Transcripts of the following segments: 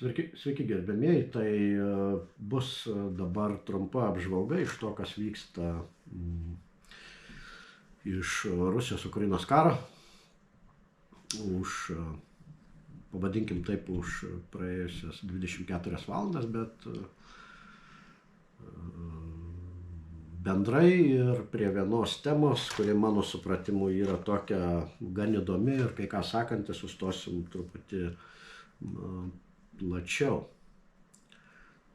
Sveiki gerbėmieji, tai bus dabar trumpa apžvalga iš to, kas vyksta iš Rusijos-Ukrainos karo, pavadinkim taip, už praėjusias 24 valandas, bet bendrai ir prie vienos temos, kuri mano supratimu yra tokia gan įdomi ir kai ką sakantis, sustosim truputį plačiau.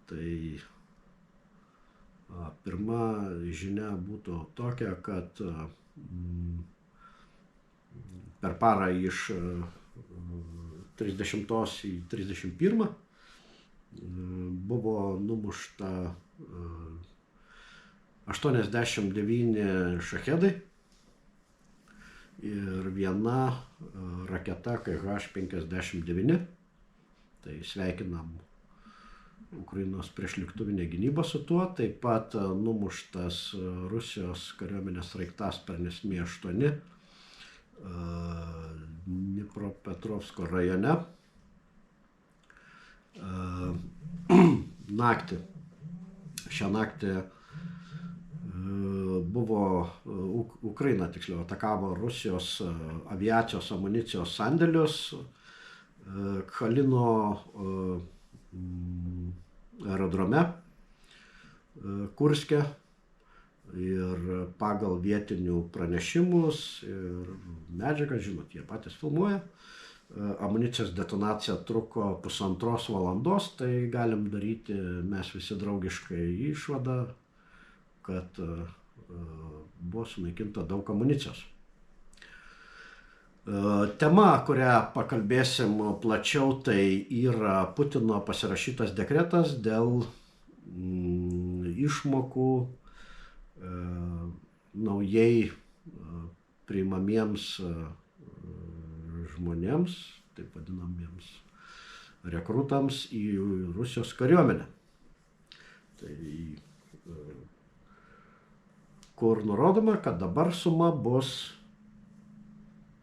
Tai pirma žinia būtų tokia, kad per parą iš 30 į 31 buvo numušta 89 šachedai ir viena raketa KH-59. Tai sveikinam Ukrainos priešlėktuvinę gynybą su tuo. Taip pat numuštas Rusijos kariuomenės sraigtasparnis Mi-8 Dnipropetrovsko rajone. Šią naktį buvo Ukraina tiksliau atakavo Rusijos aviacijos amunicijos sandėlius Khalino aerodrome Kurske ir pagal vietinių pranešimus ir medžiagą, žinot, jie patys filmuoja. Amunicijos detonacija truko 1,5 valandos, tai galim daryti mes visi draugiškai išvadą, kad buvo sunaikinta daug amunicijos. Tema, kurią pakalbėsim plačiau, tai yra Putino pasirašytas dekretas dėl išmokų naujai priimamiems žmonėms, taip vadinamiems rekrutams į Rusijos kariuomenę. Tai kur nurodoma, kad dabar suma bus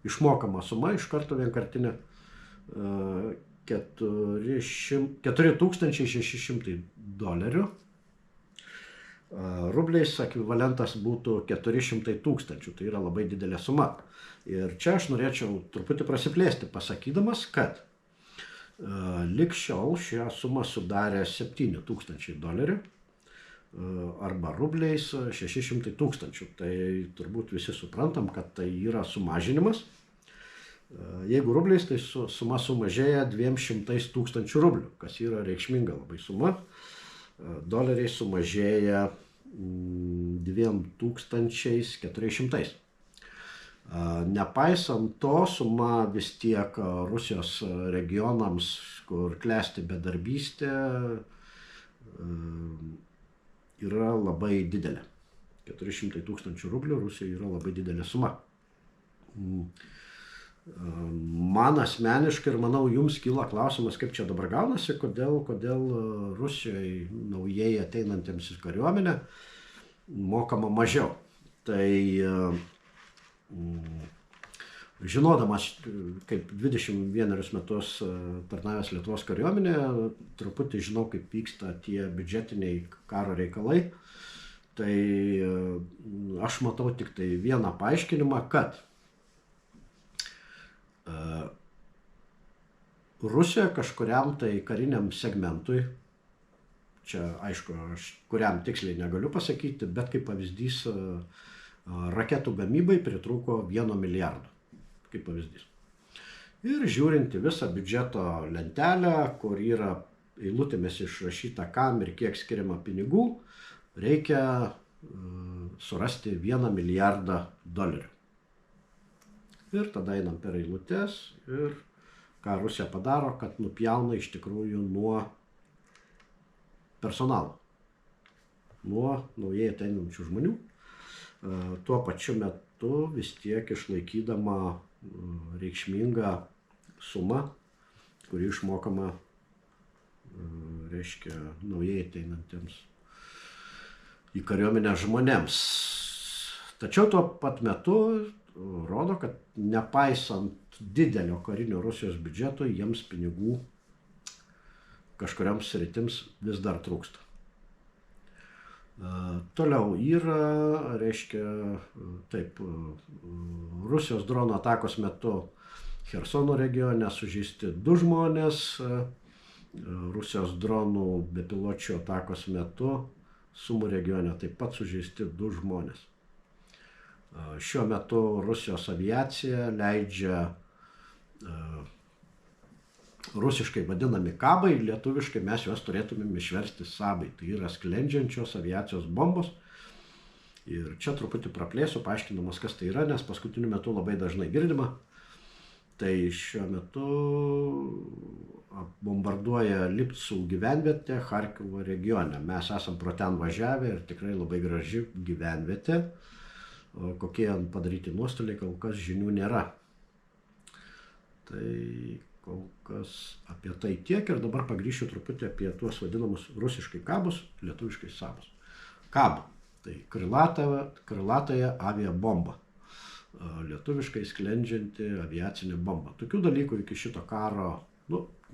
išmokama suma iš karto vienkartinė $4,600. Rubliais ekvivalentas būtų 400 000, tai yra labai didelė suma. Ir čia aš norėčiau truputį prasiplėsti, pasakydamas, kad lig šiol šią sumą sudarė $7,000 arba rubliais 600 000. Tai turbūt visi suprantam, kad tai yra sumažinimas. Jeigu rubliais, tai suma sumažėja 200 000 rublių, kas yra reikšminga labai suma. Doleriais sumažėja 2400. Nepaisant to, suma vis tiek Rusijos regionams, kur klesti bedarbystė, yra labai didelė. 400 000 rublių Rusijai yra labai didelė suma. Man asmeniškai ir manau jums kyla klausimas, kaip čia dabar gaunasi, kodėl Rusijoje naujai ateinantiems į kariuomenę mokama mažiau. Tai žinodamas, kaip 21 metus tarnavęs Lietuvos kariuomenėje, truputį žinau, kaip vyksta tie biudžetiniai karo reikalai. Tai aš matau tik tai vieną paaiškinimą, kad Rusija kažkuriam tai kariniam segmentui, čia aišku, aš kuriam tiksliai negaliu pasakyti, bet kaip pavyzdys raketų gamybai pritrūko 1 milijardo, kaip pavyzdys. Ir žiūrinti visą biudžeto lentelę, kur yra eilutėmis išrašyta kam ir kiek skiriama pinigų, reikia surasti 1 milijardą dolerių. Ir tada einam per eilutes ir ką Rusija padaro, kad nupjauna iš tikrųjų nuo personalo, nuo naujai ateinančių žmonių. Tuo pačiu metu vis tiek išlaikydama reikšmingą sumą, kuri išmokama, reiškia, naujai ateinantiems į kariuomenę žmonėms. Tačiau tuo pat metu rodo, kad nepaisant didelio karinio Rusijos biudžeto, jiems pinigų kažkuriams sritims vis dar trūksta. Toliau yra, reiškia, taip, Rusijos drono atakos metu Chersono regione sužeisti 2 žmonės, Rusijos dronų bepiločių atakos metu Sumų regione taip pat sužeisti 2 žmonės. Šiuo metu Rusijos aviacija leidžia rusiškai vadinami kabai, lietuviškai mes juos turėtumėm išversti sabai. Tai yra sklendžiančios aviacijos bombos. Ir čia truputį praplėsiu, paaiškinamas, kas tai yra, nes paskutiniu metu labai dažnai girdima. Tai šiuo metu bombarduoja Lipcų gyvenvietę Charkivo regione. Mes esam pro ten važiavę ir tikrai labai graži gyvenvietė. Kokie padaryti nuostoliai, kol kas žinių nėra. Tai kol kas apie tai tiek ir dabar pagrįšiu truputį apie tuos vadinamus rusiškai kabus, lietuviškai sabus. Kab, tai krilatąją aviabomba. Lietuviškai sklendžianti aviacinė bomba. Tokių dalykų iki šito karo,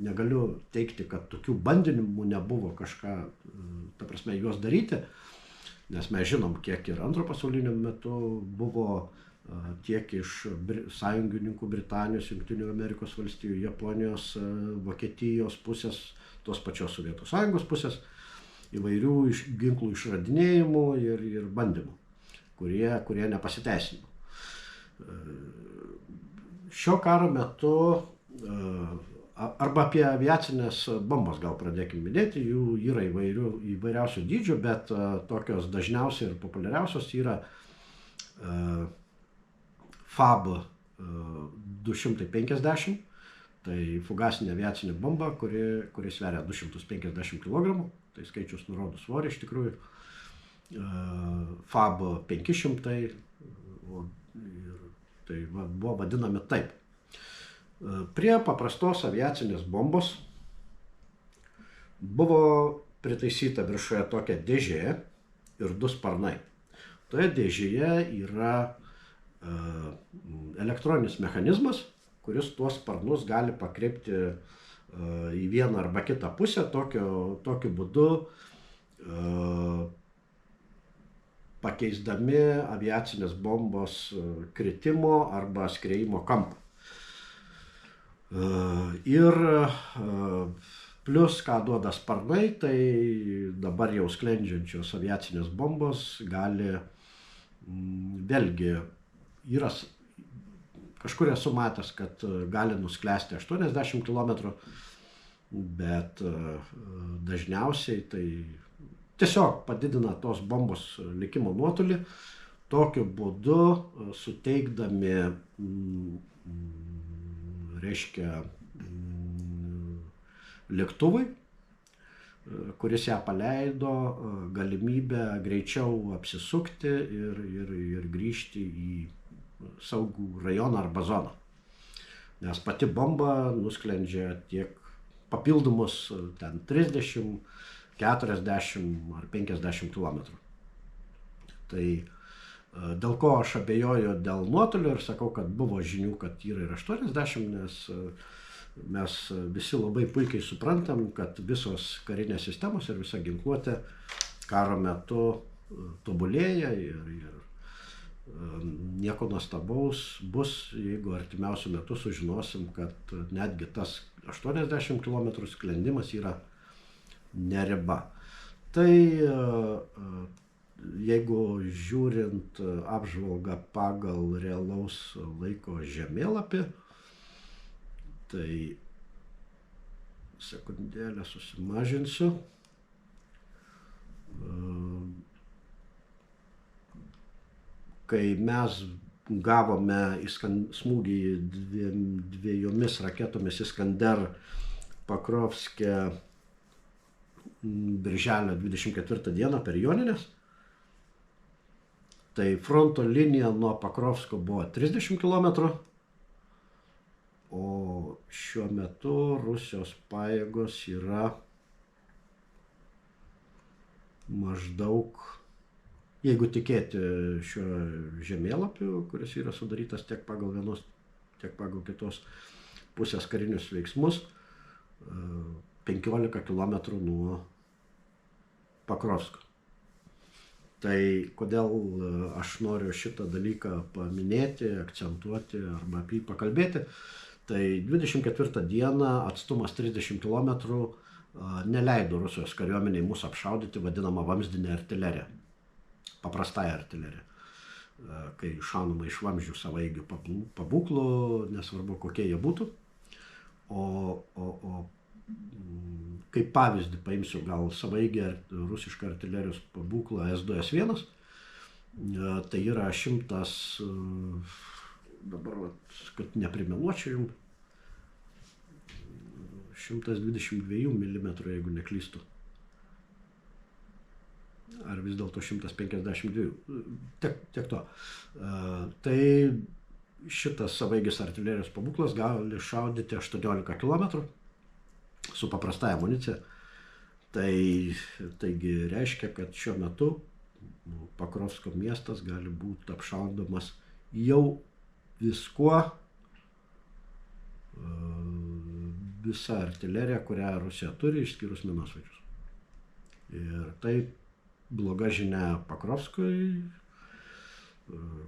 negaliu teigti, kad tokių bandymų nebuvo kažką, ta prasme, juos daryti, nes mes žinom, kiek ir Antro pasaulinio metu buvo tiek iš sąjungininkų Britanijos, Jungtinių Amerikos valstijų, Japonijos, Vokietijos pusės, tos pačios Sovietų Sąjungos pusės, įvairių ginklų išradinėjimų ir bandymų, kurie nepasiteisino. Šio karo metu, arba apie aviacinės bombas gal pradėkime minėti, jų yra įvairiausių dydžių, bet tokios dažniausiai ir populiariausios yra FAB 250, tai fugasinė aviacinė bomba, kuri sveria 250 kg, tai skaičius nurodo svorį iš tikrųjų, FAB 500, tai buvo vadinami taip. Prie paprastos aviacinės bombos buvo pritaisyta viršuje tokia dėžė ir 2 sparnai. Toje dėžėje yra elektroninis mechanizmas, kuris tuos sparnus gali pakreipti į vieną arba kitą pusę, tokiu būdu pakeisdami aviacinės bombos kritimo arba skriejimo kampą. Ir plus, ką duoda sparnai, tai dabar jau sklendžiančios aviacinės bombos gali, vėlgi, kažkur esu matęs, kad gali nusklęsti 80 km, bet dažniausiai tai tiesiog padidina tos bombos likimo nuotolį, tokiu būdu suteikdami, reiškia, lėktuvui, kuris ją paleido, galimybę greičiau apsisukti ir grįžti į saugų rajoną arba zoną. Nes pati bomba nusklendžia tiek papildomus ten 30, 40 ar 50 km. Tai dėl ko aš abejoju dėl nuotolio ir sakau, kad buvo žinių, kad yra ir 80, nes mes visi labai puikiai suprantam, kad visos karinės sistemos ir visa ginkluotė karo metu tobulėja ir nieko nuostabaus bus, jeigu artimiausiu metu sužinosim, kad netgi tas 80 km sklendimas yra ne riba. Tai jeigu žiūrint apžvalgą pagal realaus laiko žemėlapį, tai sekundėlę susimažinsiu. Kai mes gavome smūgį 2 raketomis Iskander Pakrovske birželio 24 dieną per Jonines, tai fronto linija nuo Pakrovsko buvo 30 km, o šiuo metu Rusijos pajėgos yra maždaug, jeigu tikėti šiuo žemėlapiu, kuris yra sudarytas tiek pagal vienos, tiek pagal kitos pusės karinius veiksmus, 15 km nuo Pakrovsko. Tai kodėl aš noriu šitą dalyką paminėti, akcentuoti arba apie jį pakalbėti, tai 24 dieną atstumas 30 km neleido Rusijos kariuomeniai mūsų apšaudyti vadinamą vamzdinę artileriją, paprastąją artileriją, kai šaunama iš vamzdžių savaigių pabūklų, nesvarbu kokie jie būtų. O kaip pavyzdį paimsiu gal savaigį rusišką artilerijos pabūklą S2S1, tai yra 100, dabar kad neprimeluočiau jums, 122 mm, jeigu neklystu. Ar vis dėlto 152. Tiek to. Tai šitas savaigis artilerijos pabūklas gali šaudyti 18 km su paprastąja amunicija. Taigi reiškia, kad šiuo metu Pakrovsko miestas gali būti apšaudomas jau viskuo, visa artilerija, kurią Rusija turi, išskyrus minosvaidžius. Ir tai bloga žinia Pakrovskui,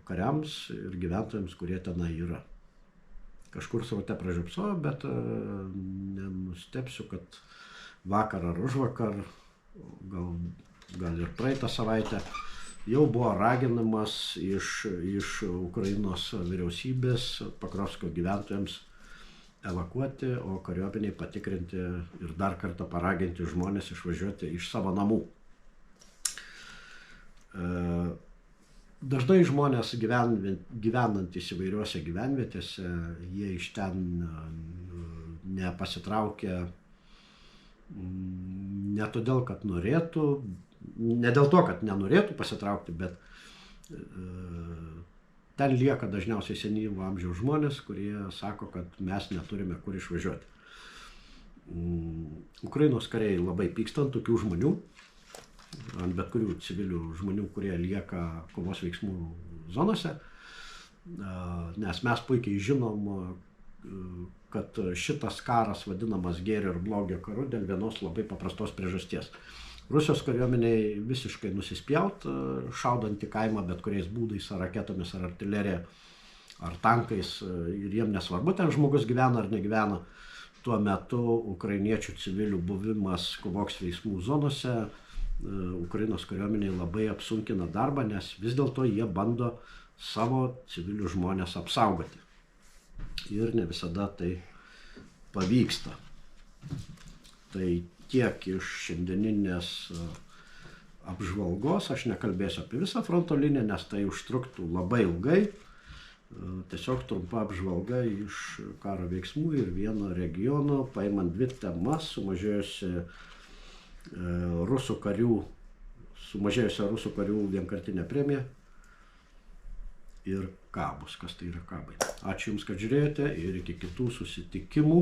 kariams ir gyventojams, kurie tenai yra. Kažkur sraute pražiopsojo, bet nenustepsiu, kad vakar ar užvakar, gal ir praeitą savaitę, jau buvo raginamas iš Ukrainos vyriausybės Pakrovsko gyventojams evakuoti, o kariuomeniai patikrinti ir dar kartą paraginti žmonės išvažiuoti iš savo namų. Dažnai žmonės gyvenantys įvairiuose gyvenvietėse, jie iš ten nepasitraukia ne todėl, kad norėtų, ne dėl to, kad nenorėtų pasitraukti, bet ten lieka dažniausiai senyvo amžiaus žmonės, kurie sako, kad mes neturime kur išvažiuoti. Ukrainos kariai labai pyksta ant tokių žmonių, ant bet kurių civilių žmonių, kurie lieka kovos veiksmų zonose, nes mes puikiai žinom, kad šitas karas vadinamas gėrio ir blogio karu dėl vienos labai paprastos priežasties. Rusijos kariuomeniai visiškai nusispjaut, šaudant į kaimą bet kuriais būdais, ar raketomis, ar artilerija, ar tankais, ir jiem nesvarbu, ten žmogus gyvena ar negyvena. Tuo metu ukrainiečių civilių buvimas kovos veiksmų zonose Ukrainos kariuomeniai labai apsunkina darbą, nes vis dėlto jie bando savo civilių žmonės apsaugoti. Ir ne visada tai pavyksta. Tai tiek iš šiandieninės apžvalgos, aš nekalbėsiu apie visą fronto liniją, nes tai užtruktų labai ilgai. Tiesiog trumpa apžvalga iš karo veiksmų ir vieno regiono, paimant dvi temas, sumažėjusią rusų karių vienkartinę premiją ir kabus, kas tai yra kabai. Ačiū Jums, kad žiūrėjote ir iki kitų susitikimų.